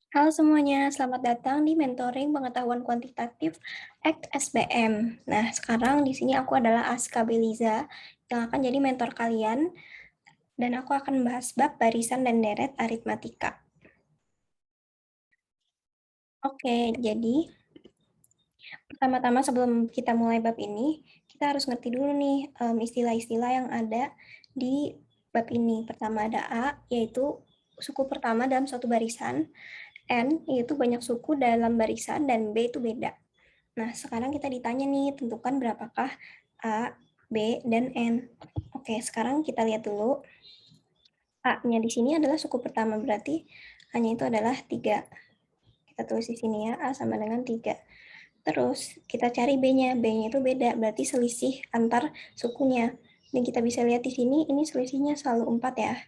Halo semuanya, selamat datang di Mentoring Pengetahuan Kuantitatif ACT SBM. Nah, sekarang di sini aku adalah Aska Beliza yang akan jadi mentor kalian dan aku akan membahas bab barisan dan deret aritmatika. Oke, jadi pertama-tama sebelum kita mulai bab ini, kita harus ngerti dulu nih istilah-istilah yang ada di bab ini. Pertama ada A, yaitu suku pertama dalam suatu barisan. N, yaitu banyak suku dalam barisan, dan B itu beda. Nah, sekarang kita ditanya nih, tentukan berapakah A, B, dan N. Oke, sekarang kita lihat dulu. A-nya di sini adalah suku pertama, berarti A-nya itu adalah 3. Kita tulis di sini ya, A sama dengan 3. Terus, kita cari B-nya. B-nya itu beda, berarti selisih antar sukunya. Dan kita bisa lihat di sini, ini selisihnya selalu 4 ya.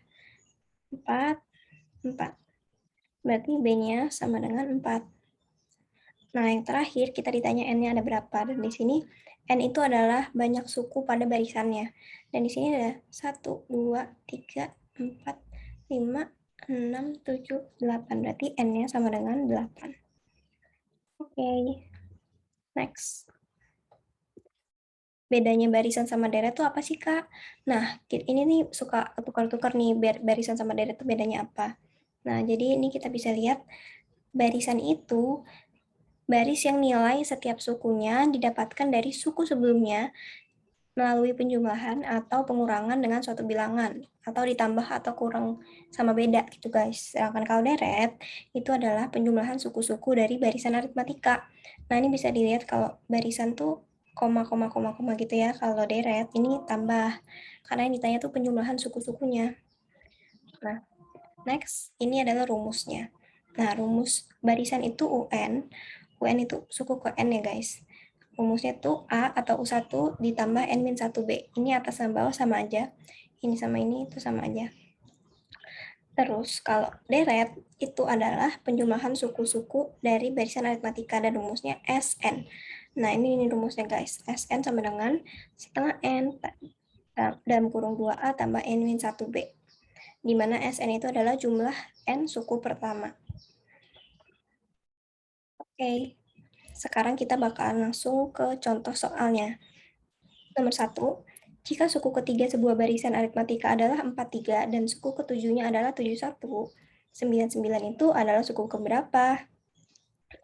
4, 4. Berarti B-nya sama dengan 4. Nah, yang terakhir kita ditanya N-nya ada berapa. Dan di sini N itu adalah banyak suku pada barisannya. Dan di sini ada 1, 2, 3, 4, 5, 6, 7, 8. Berarti N-nya sama dengan 8. Oke, next. Bedanya barisan sama deret itu apa sih, Kak? Nah, ini nih suka tukar-tukar nih barisan sama deret itu bedanya apa. Nah, jadi ini kita bisa lihat barisan itu baris yang nilai setiap sukunya didapatkan dari suku sebelumnya melalui penjumlahan atau pengurangan dengan suatu bilangan, atau ditambah atau kurang sama beda gitu guys. Sedangkan kalau deret, itu adalah penjumlahan suku-suku dari barisan aritmatika. Nah, ini bisa dilihat kalau barisan tuh koma, koma, koma, koma gitu ya. Kalau deret, ini tambah. Karena yang ditanya tuh penjumlahan suku-sukunya. Nah, next, ini adalah rumusnya. Nah, rumus barisan itu UN. UN itu suku ke N ya guys. Rumusnya tuh A atau U1 ditambah N-1B. Ini atas dan bawah sama aja. Ini sama ini itu sama aja. Terus kalau deret itu adalah penjumlahan suku-suku dari barisan aritmatika dan rumusnya SN. Nah, ini rumusnya guys. SN sama dengan setengah N dalam kurung 2A tambah N-1B. Di mana SN itu adalah jumlah N suku pertama. Oke, sekarang kita bakalan langsung ke contoh soalnya. Nomor 1, jika suku ketiga sebuah barisan aritmatika adalah 43 dan suku ketujuhnya adalah 71, 99 itu adalah suku keberapa?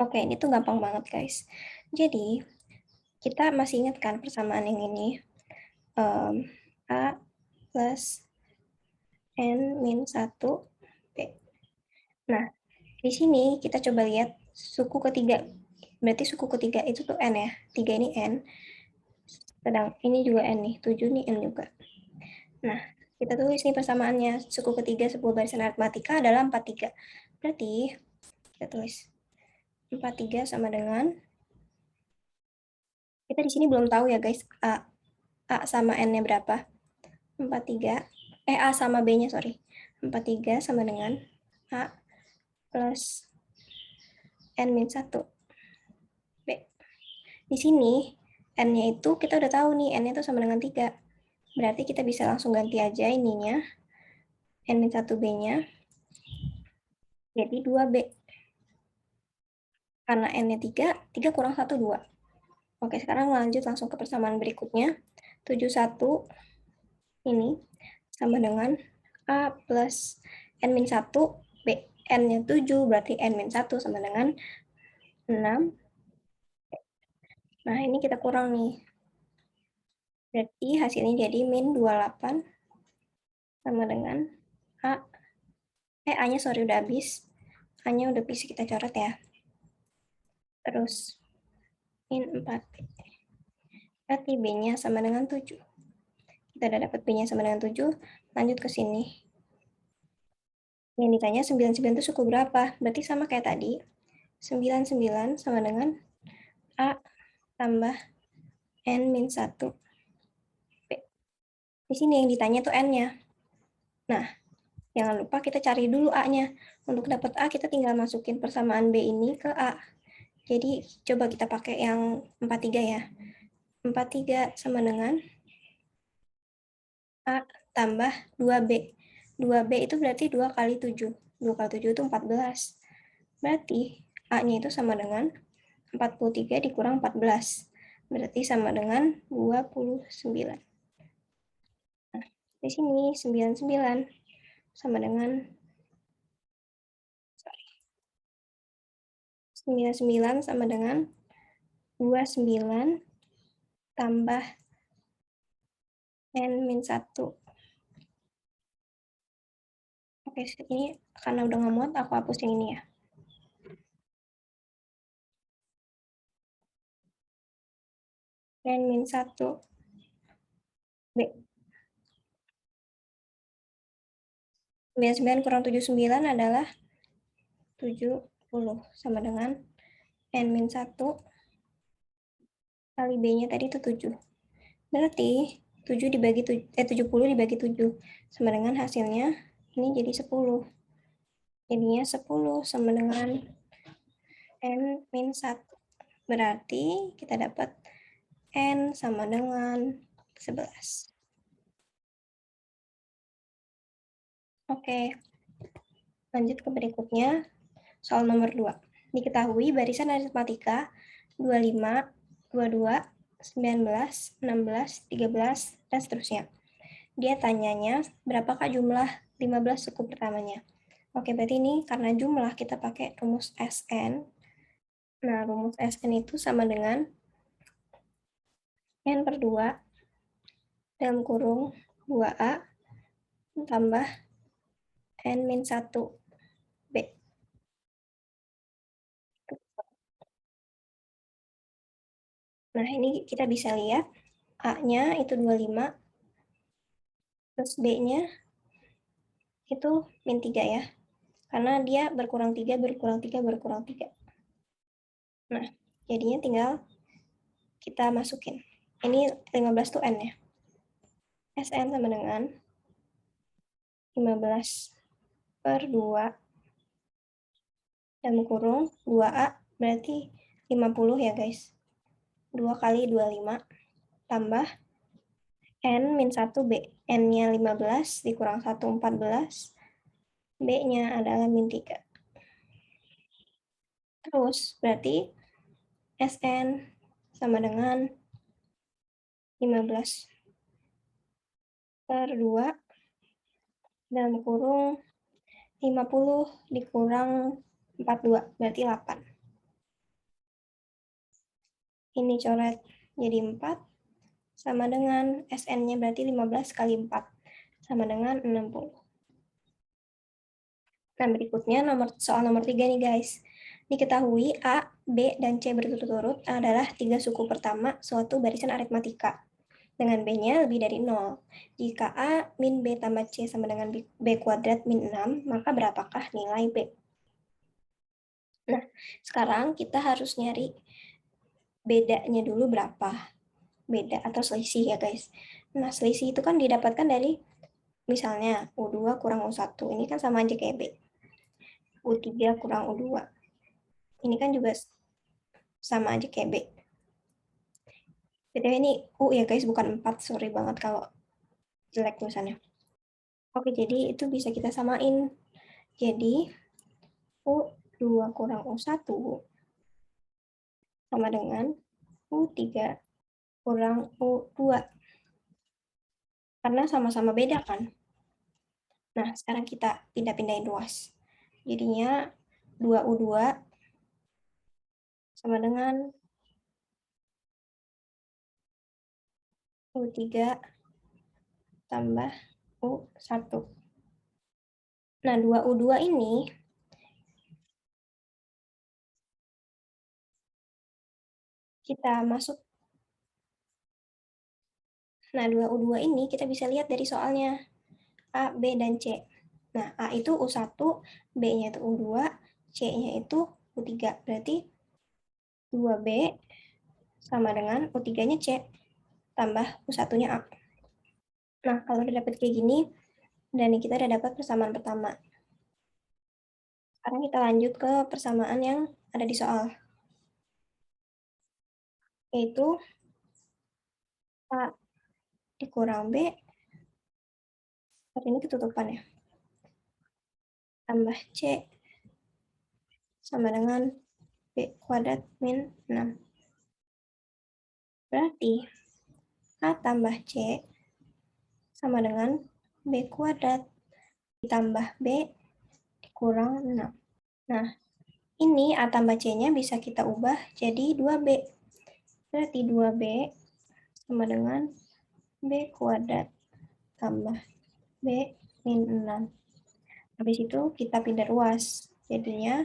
Oke, ini tuh gampang banget guys. Jadi, kita masih ingat kan persamaan yang ini? A plus N min 1 B. Nah, di sini kita coba lihat suku ketiga. Berarti suku ketiga itu tuh N ya. 3 ini N. Sedang ini juga N nih. 7 nih N juga. Nah, kita tulis nih persamaannya. Suku ketiga sebuah barisan aritmatika adalah 43. Berarti kita tulis 43 sama dengan, kita di sini belum tahu ya guys, A sama N-nya berapa. 43, A sama B-nya, sorry. 43 sama dengan A plus N-1 B. Di sini N-nya itu kita udah tahu nih, N-nya itu sama dengan 3. Berarti kita bisa langsung ganti aja ininya, N-1B-nya jadi 2B. Karena N-nya 3, 3 kurang 1, 2. Oke, sekarang lanjut langsung ke persamaan berikutnya. 71 ini sama dengan A plus N-1 B. N-nya 7, berarti N-1 sama dengan 6. Nah, ini kita kurang nih. Berarti hasilnya jadi min 28 sama dengan A. A-nya sorry udah habis. A-nya udah bisa kita coret ya. Terus min 4. Berarti B-nya sama dengan 7. Kita udah dapat B-nya sama dengan 7. Lanjut ke sini. Yang ditanya 99 itu suku berapa? Berarti sama kayak tadi. 99 sama dengan A tambah N-1 B. Di sini yang ditanya tuh N-nya. Nah, jangan lupa kita cari dulu A-nya. Untuk dapat A, kita tinggal masukin persamaan B ini ke A. Jadi, coba kita pakai yang 43 ya. 43 sama dengan A tambah 2B. 2B itu berarti 2 kali 7. 2 kali 7 itu 14. Berarti A-nya itu sama dengan 43 dikurang 14. Berarti sama dengan 29. Nah, di sini 99 sama dengan 99 sama dengan 29 tambah N min 1. Oke, ini karena udah nggak muat, aku hapus yang ini ya. N min 1. B. 99 kurang 79 adalah 70. Sama dengan N min 1 kali B-nya tadi itu 7. Berarti 70 dibagi 7. Sama dengan hasilnya, ini jadi 10. Jadinya 10 sama dengan N min 1. Berarti kita dapat N sama dengan 11. Oke, lanjut ke berikutnya. Soal nomor 2. Diketahui barisan aritmatika 25, 22, 19, 16, 13, dan seterusnya. Dia tanyanya, berapakah jumlah 15 suku pertamanya? Oke, berarti ini karena jumlah kita pakai rumus SN. Nah, rumus SN itu sama dengan N per 2 dalam kurung 2A tambah N min 1 B. Nah, ini kita bisa lihat A-nya itu 25, terus B-nya itu min 3 ya. Karena dia berkurang 3, berkurang 3, berkurang 3. Nah, jadinya tinggal kita masukin. Ini 15 tuh N ya. SN sama dengan 15 per 2 dalam kurung 2A berarti 50 ya guys. 2 kali 25 tambah N min 1 B. N-nya 15 dikurang 1, 14. B-nya adalah min 3. Terus berarti SN sama dengan 15 per 2 dalam kurung 50 dikurang 42 berarti 8. Ini coret jadi 4 sama dengan SN-nya berarti 15 kali 4 sama dengan 60. Nah, berikutnya soal nomor 3 nih guys. Diketahui A, B, dan C berturut-turut adalah 3 suku pertama suatu barisan aritmatika dengan B-nya lebih dari 0. Jika A min B tambah C sama dengan B kuadrat min 6, maka berapakah nilai B? Nah, sekarang kita harus nyari bedanya dulu berapa. Beda atau selisih ya guys. Nah, selisih itu kan didapatkan dari misalnya U2 kurang U1. Ini kan sama aja kayak B. U3 kurang U2. Ini kan juga sama aja kayak B. BTW ini U ya guys, bukan 4. Sorry banget kalau jelek tulisannya. Oke, jadi itu bisa kita samain. Jadi U2 kurang U1 sama dengan U3 kurang U2. Karena sama-sama beda kan. Nah, sekarang kita pindah-pindahin ruas. Jadinya 2U2 sama dengan U3 tambah U1. Nah, 2U2 ini kita masuk. Nah, 2U2 ini kita bisa lihat dari soalnya. A, B, dan C. Nah, A itu U1, B-nya itu U2, C-nya itu U3. Berarti 2B sama dengan U3-nya C tambah U1-nya A. Nah, kalau udah dapat kayak gini, dan kita udah dapat persamaan pertama. Sekarang kita lanjut ke persamaan yang ada di soal. Yaitu A dikurang B, ini ketutupan ya, tambah C sama dengan B kuadrat min 6. Berarti A tambah C sama dengan B kuadrat ditambah B dikurang 6. Nah, ini A tambah C-nya bisa kita ubah jadi 2B. Berarti 2B sama dengan B kuadrat tambah B min 6. Habis itu kita pindah ruas. Jadinya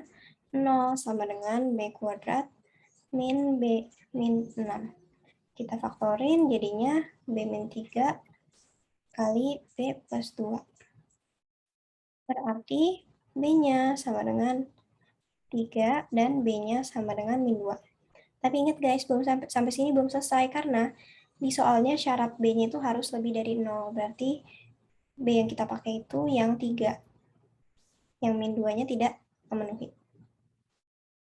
0 sama dengan B kuadrat min B min 6. Kita faktorin jadinya B min 3 kali B plus 2. Berarti B-nya sama dengan 3 dan B-nya sama dengan min 2. Tapi ingat guys, belum sampai sini belum selesai karena di soalnya syarat B-nya itu harus lebih dari 0. Berarti B yang kita pakai itu yang 3. Yang min 2-nya tidak memenuhi.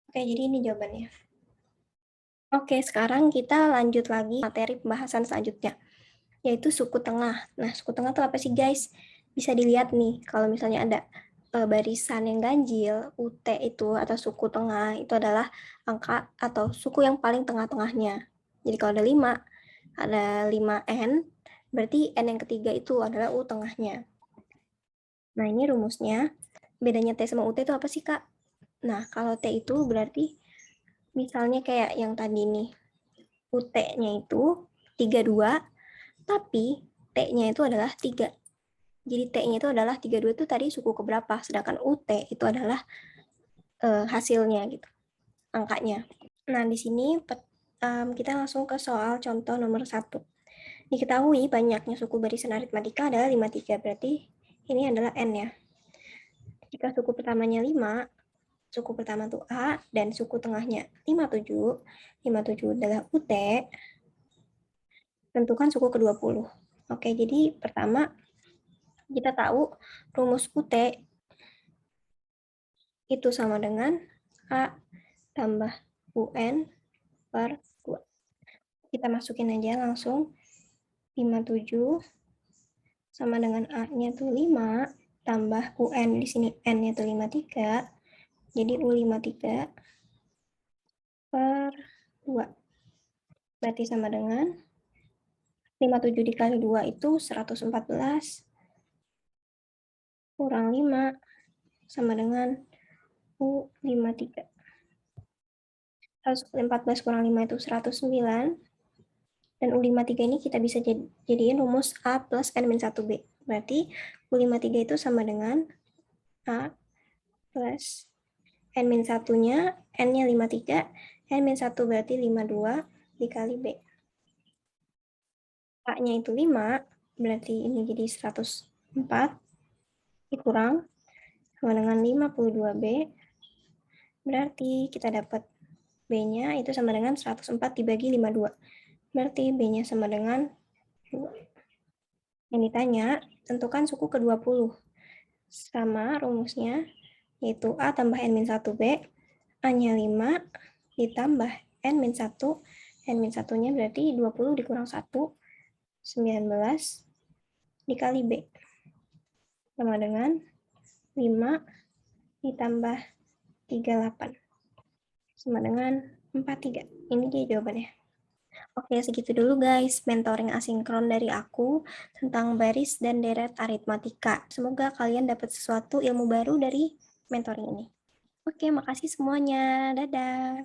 Oke, jadi ini jawabannya. Oke, sekarang kita lanjut lagi materi pembahasan selanjutnya, yaitu suku tengah. Nah, suku tengah itu apa sih guys? Bisa dilihat nih, kalau misalnya ada barisan yang ganjil, UT itu atau suku tengah itu adalah angka atau suku yang paling tengah-tengahnya. Jadi kalau ada 5N, berarti N yang ketiga itu adalah U tengahnya. Nah, ini rumusnya. Bedanya T sama UT itu apa sih, Kak? Nah, kalau T itu berarti misalnya kayak yang tadi nih, UT-nya itu 32, tapi T-nya itu adalah 3. Jadi T-nya itu adalah 32 itu tadi suku keberapa, sedangkan UT itu adalah hasilnya gitu, angkanya. Nah, di sini kita langsung ke soal contoh nomor 1. Diketahui banyaknya suku barisan aritmatika adalah 53, berarti ini adalah N ya. Jika suku pertamanya 5, suku pertama itu A, dan suku tengahnya 57, 57 adalah UT, tentukan suku ke-20. Oke, jadi pertama kita tahu rumus UT itu sama dengan A tambah UN per 2. Kita masukin aja langsung 57 sama dengan A-nya tuh 5 tambah UN, di sini N-nya tuh 53. Jadi U53 per 2. Berarti sama dengan 57 dikali 2 itu 114 kurang 5 sama dengan U53. 114 kurang 5 itu 109. Dan U53 ini kita bisa jadiin rumus A plus N-1B. Berarti U53 itu sama dengan A plus N-1-nya, N-nya 53, N-1 berarti 52 dikali B. A-nya itu 5, berarti ini jadi 104, dikurang sama dengan 52B, berarti kita dapat B-nya itu sama dengan 104 dibagi 52. Berarti B-nya sama dengan 2. Yang ditanya, tentukan suku ke-20. Sama rumusnya, yaitu A tambah N-1B, A-nya 5, ditambah N-1, N-1-nya berarti 20 dikurang 1, 19, dikali B. Sama dengan 5 ditambah 38. Sama dengan 43. Ini dia jawabannya. Oke, segitu dulu guys mentoring asinkron dari aku tentang baris dan deret aritmatika. Semoga kalian dapat sesuatu ilmu baru dari mentoring ini. Oke, makasih semuanya. Dadah.